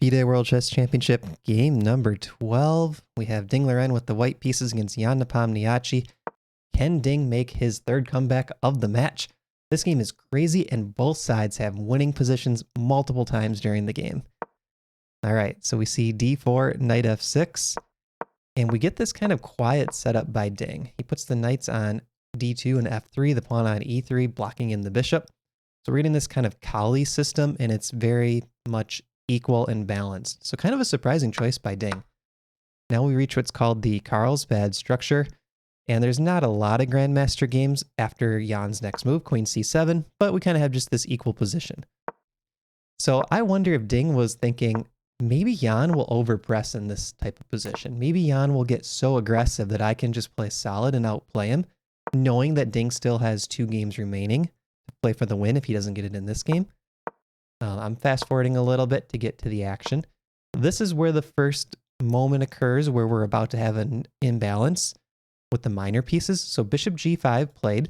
FIDE World Chess Championship, game number 12. We have Ding Liren with the white pieces against Jan Nepomniachtchi. Can Ding make his third comeback of the match? This game is crazy, and both sides have winning positions multiple times during the game. All right, so we see d4, knight f6, and we get this kind of quiet setup by Ding. He puts the knights on d2 and f3, the pawn on e3, blocking in the bishop. So we're getting this kind of Kali system, and it's very much equal and balanced. So kind of a surprising choice by Ding. Now we reach what's called the Carlsbad structure, and there's not a lot of Grandmaster games after Jan's next move, queen c7, but we kind of have just this equal position. So I wonder if Ding was thinking, maybe Jan will overpress in this type of position. Maybe Jan will get so aggressive that I can just play solid and outplay him, knowing that Ding still has 2 games remaining to play for the win if he doesn't get it in this game. I'm fast forwarding a little bit to get to the action. This is where the first moment occurs where we're about to have an imbalance with the minor pieces. So bishop g5 played,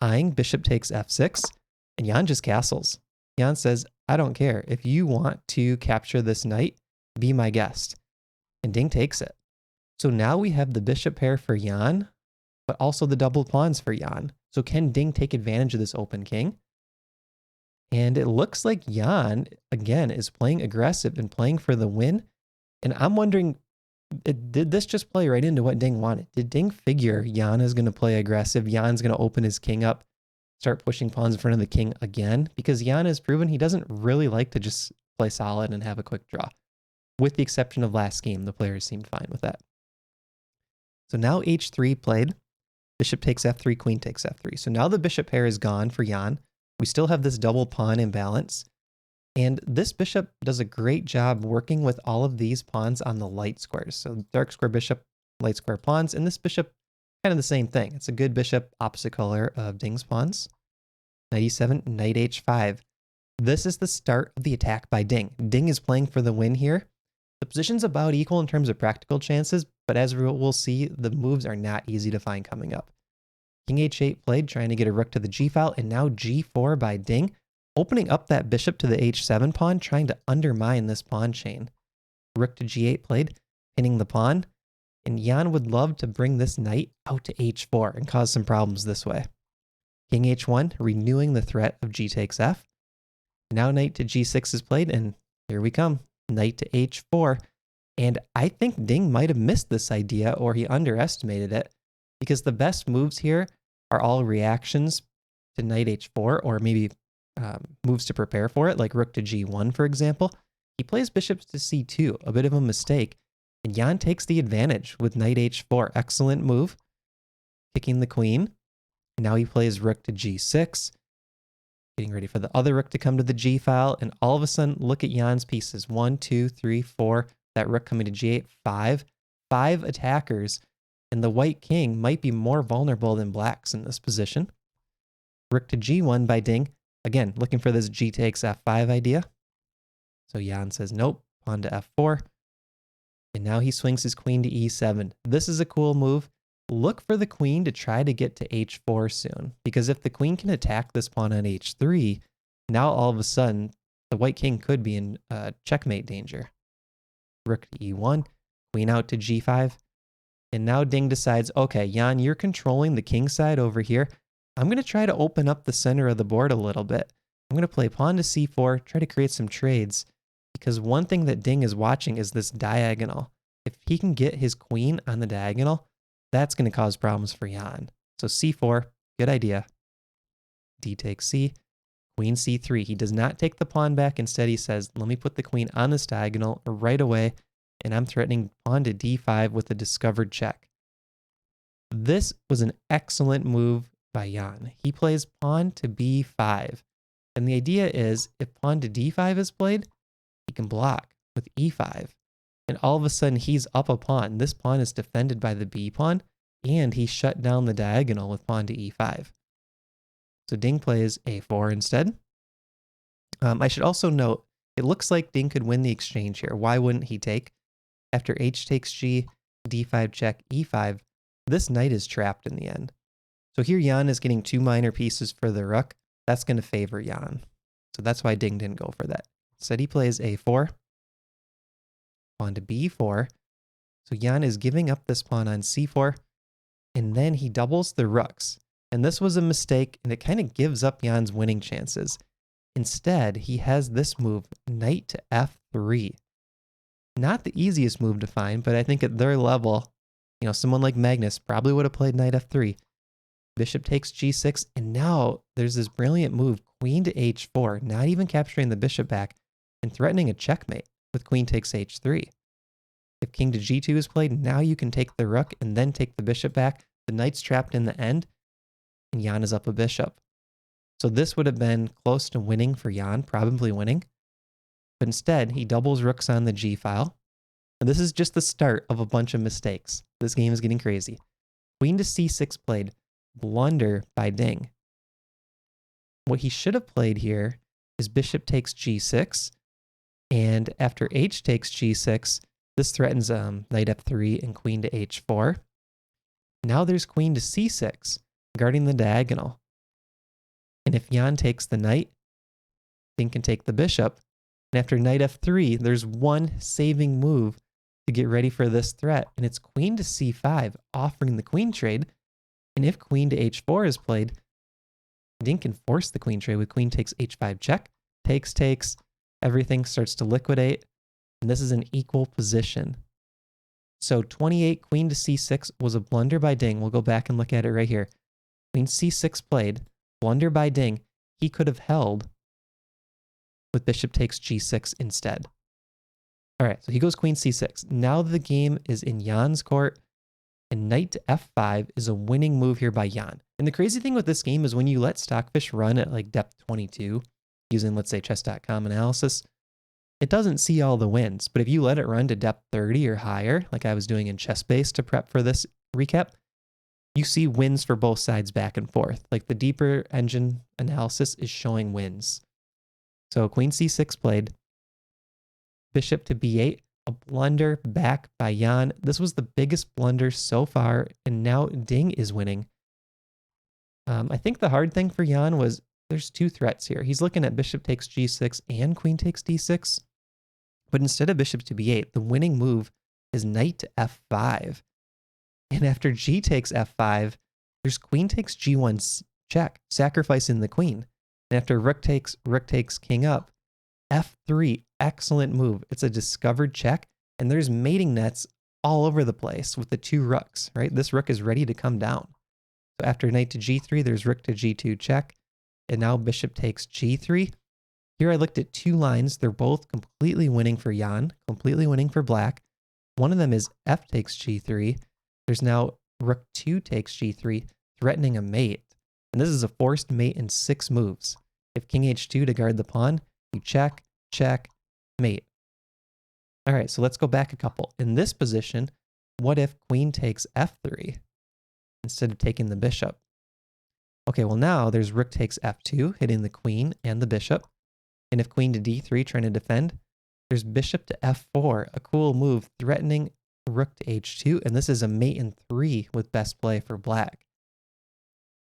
eyeing bishop takes f6, and Jan just castles. Jan says, I don't care. If you want to capture this knight, be my guest. And Ding takes it. So now we have the bishop pair for Jan, but also the double pawns for Jan. So can Ding take advantage of this open king? And it looks like Jan, again, is playing aggressive and playing for the win. And I'm wondering, did this just play right into what Ding wanted? Did Ding figure Jan is going to play aggressive? Jan's going to open his king up, start pushing pawns in front of the king again? Because Jan has proven he doesn't really like to just play solid and have a quick draw. With the exception of last game, the players seemed fine with that. So now h3 played. Bishop takes f3, queen takes f3. So now the bishop pair is gone for Jan. We still have this double pawn imbalance. And this bishop does a great job working with all of these pawns on the light squares. So dark square bishop, light square pawns, and this bishop, kind of the same thing. It's a good bishop, opposite color of Ding's pawns. Knight e7, knight h5. This is the start of the attack by Ding. Ding is playing for the win here. The position's about equal in terms of practical chances, but as we'll see, the moves are not easy to find coming up. King h8 played, trying to get a rook to the g file, and now g4 by Ding, opening up that bishop to the h7 pawn, trying to undermine this pawn chain. Rook to g8 played, pinning the pawn, and Jan would love to bring this knight out to h4 and cause some problems this way. King h1, renewing the threat of g takes f. Now knight to g6 is played, and here we come, knight to h4. And I think Ding might have missed this idea, or he underestimated it, because the best moves here are all reactions to knight h4, or maybe moves to prepare for it, like rook to g1, for example. He plays bishops to c2, a bit of a mistake, and Jan takes the advantage with knight h4. Excellent move, kicking the queen. Now he plays rook to g6, getting ready for the other rook to come to the g file, and all of a sudden, look at Jan's pieces. 1, 2, 3, 4, that rook coming to g8, 5. 5 attackers, and the white king might be more vulnerable than black's in this position. Rook to g1 by Ding. Again, looking for this g takes f5 idea. So Jan says nope, pawn to f4. And now he swings his queen to e7. This is a cool move. Look for the queen to try to get to h4 soon, because if the queen can attack this pawn on h3, now all of a sudden the white king could be in checkmate danger. Rook to e1, queen out to g5. And now Ding decides, okay, Jan, you're controlling the king side over here. I'm going to try to open up the center of the board a little bit. I'm going to play pawn to c4, try to create some trades, because one thing that Ding is watching is this diagonal. If he can get his queen on the diagonal, that's going to cause problems for Jan. So c4, good idea. D takes c, queen c3. He does not take the pawn back. Instead, he says, let me put the queen on this diagonal right away, and I'm threatening pawn to d5 with a discovered check. This was an excellent move by Jan. He plays pawn to b5. And the idea is, if pawn to d5 is played, he can block with e5. And all of a sudden, he's up a pawn. This pawn is defended by the b pawn, and he shut down the diagonal with pawn to e5. So Ding plays a4 instead. I should also note, it looks like Ding could win the exchange here. Why wouldn't he take? After h takes g, d5 check, e5, this knight is trapped in the end. So here Jan is getting 2 minor pieces for the rook. That's going to favor Jan. So that's why Ding didn't go for that. Instead he plays a4. pawn to b4. So Jan is giving up this pawn on c4, and then he doubles the rooks. And this was a mistake, and it kind of gives up Jan's winning chances. Instead, he has this move, knight to f3. Not the easiest move to find, but I think at their level, you know, someone like Magnus probably would have played knight f3. Bishop takes g6, and now there's this brilliant move, queen to h4, not even capturing the bishop back and threatening a checkmate with queen takes h3. If king to g2 is played, now you can take the rook and then take the bishop back. The knight's trapped in the end, and Jan is up a bishop. So this would have been close to winning for Jan, probably winning. But instead, he doubles rooks on the g file. And this is just the start of a bunch of mistakes. This game is getting crazy. Queen to c6 played, blunder by Ding. What he should have played here is bishop takes g6. And after h takes g6, this threatens knight f3 and queen to h4. Now there's queen to c6, guarding the diagonal. And if Jan takes the knight, Ding can take the bishop. And after knight f3, there's one saving move to get ready for this threat, and it's queen to c5, offering the queen trade. And if queen to h4 is played, Ding can force the queen trade with queen takes h5 check, takes, everything starts to liquidate, and this is an equal position. So 28, queen to c6 was a blunder by Ding. We'll go back and look at it right here. Queen c6 played, blunder by Ding. He could have held with bishop takes g6 instead. All right, so he goes queen c6. Now the game is in Jan's court, and knight to f5 is a winning move here by Jan. And the crazy thing with this game is when you let Stockfish run at like depth 22, using, let's say, chess.com analysis, it doesn't see all the wins. But if you let it run to depth 30 or higher, like I was doing in ChessBase to prep for this recap, you see wins for both sides back and forth. Like the deeper engine analysis is showing wins. So queen c6 played, bishop to b8, a blunder back by Jan. This was the biggest blunder so far, and now Ding is winning. I think the hard thing for Jan was there's two threats here. He's looking at bishop takes g6 and queen takes d6, but instead of bishop to b8, the winning move is knight to f5. And after g takes f5, there's queen takes g1 check, sacrificing the queen. And after rook takes king up, f3, excellent move. It's a discovered check, and there's mating nets all over the place with the two rooks, right? This rook is ready to come down. So after knight to g3, there's rook to g2 check, and now bishop takes g3. Here I looked at two lines. They're both completely winning for Jan, completely winning for black. One of them is f takes g3. There's now rook 2 takes g3, threatening a mate. And this is a forced mate in 6 moves. If king h2 to guard the pawn, you check, mate. All right, so let's go back a couple. In this position, what if queen takes f3 instead of taking the bishop? Okay, well now there's rook takes f2, hitting the queen and the bishop. And if queen to d3 trying to defend, there's bishop to f4, a cool move threatening rook to h2. And this is a mate in 3 with best play for black.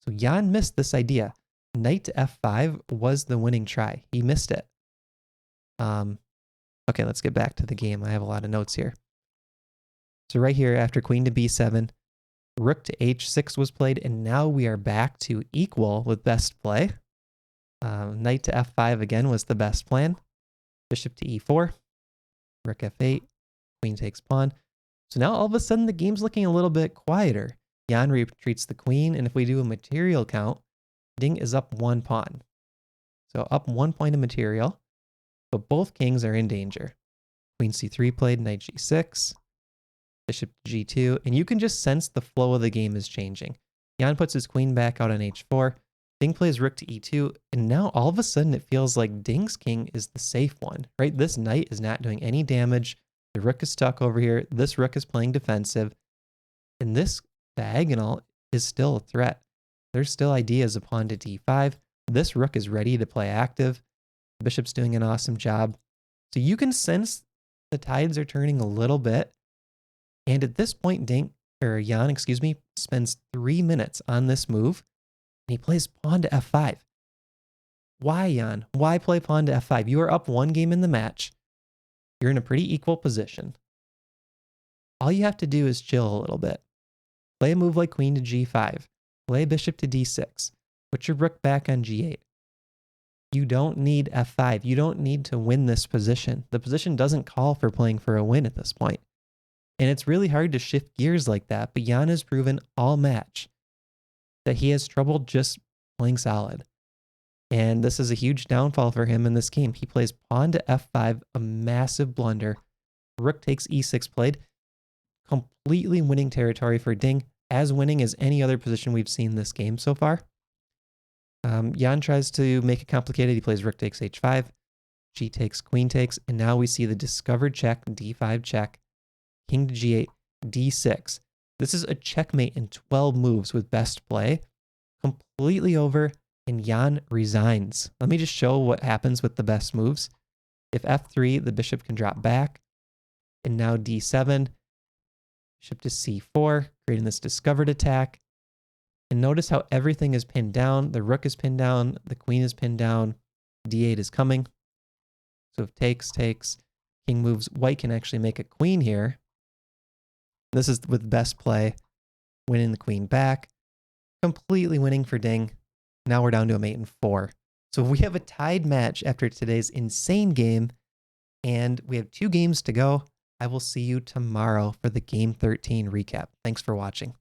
So Jan missed this idea. Knight to f5 was the winning try. He missed it. Okay, let's get back to the game. I have a lot of notes here. So right here, after queen to b7, rook to h6 was played, and now we are back to equal with best play. Knight to f5 again was the best plan. Bishop to e4, rook f8, queen takes pawn. So now all of a sudden the game's looking a little bit quieter. Jan retreats the queen, and if we do a material count, Ding is up 1 pawn. So up 1 point of material, but both kings are in danger. Queen c3 played, knight g6, bishop to g2, and you can just sense the flow of the game is changing. Jan puts his queen back out on h4, Ding plays rook to e2, and now all of a sudden it feels like Ding's king is the safe one, right? This knight is not doing any damage. The rook is stuck over here. This rook is playing defensive, and this diagonal is still a threat. There's still ideas of pawn to d5. This rook is ready to play active. The bishop's doing an awesome job. So you can sense the tides are turning a little bit. And at this point, Jan, spends 3 minutes on this move, and he plays pawn to f5. Why, Jan? Why play pawn to f5? You are up 1 game in the match. You're in a pretty equal position. all you have to do is chill a little bit. Play a move like queen to g5. Play bishop to d6. Put your rook back on g8. You don't need f5. You don't need to win this position. The position doesn't call for playing for a win at this point. And it's really hard to shift gears like that, but Jan has proven all match that he has trouble just playing solid. And this is a huge downfall for him in this game. He plays pawn to f5, a massive blunder. Rook takes e6 played. Completely winning territory for Ding, as winning as any other position we've seen this game so far. Jan tries to make it complicated. He plays rook takes h5, g takes, queen takes, and now we see the discovered check, d5 check, king to g8, d6. This is a checkmate in 12 moves with best play. Completely over, and Jan resigns. Let me just show what happens with the best moves. If f3, the bishop can drop back, and now d7, bishop to c4, creating this discovered attack. And notice how everything is pinned down. The rook is pinned down. The queen is pinned down. d8 is coming. So if takes, king moves. White can actually make a queen here. This is with best play. Winning the queen back. Completely winning for Ding. Now we're down to a mate in 4. So we have a tied match after today's insane game. And we have 2 games to go. I will see you tomorrow for the Game 13 recap. Thanks for watching.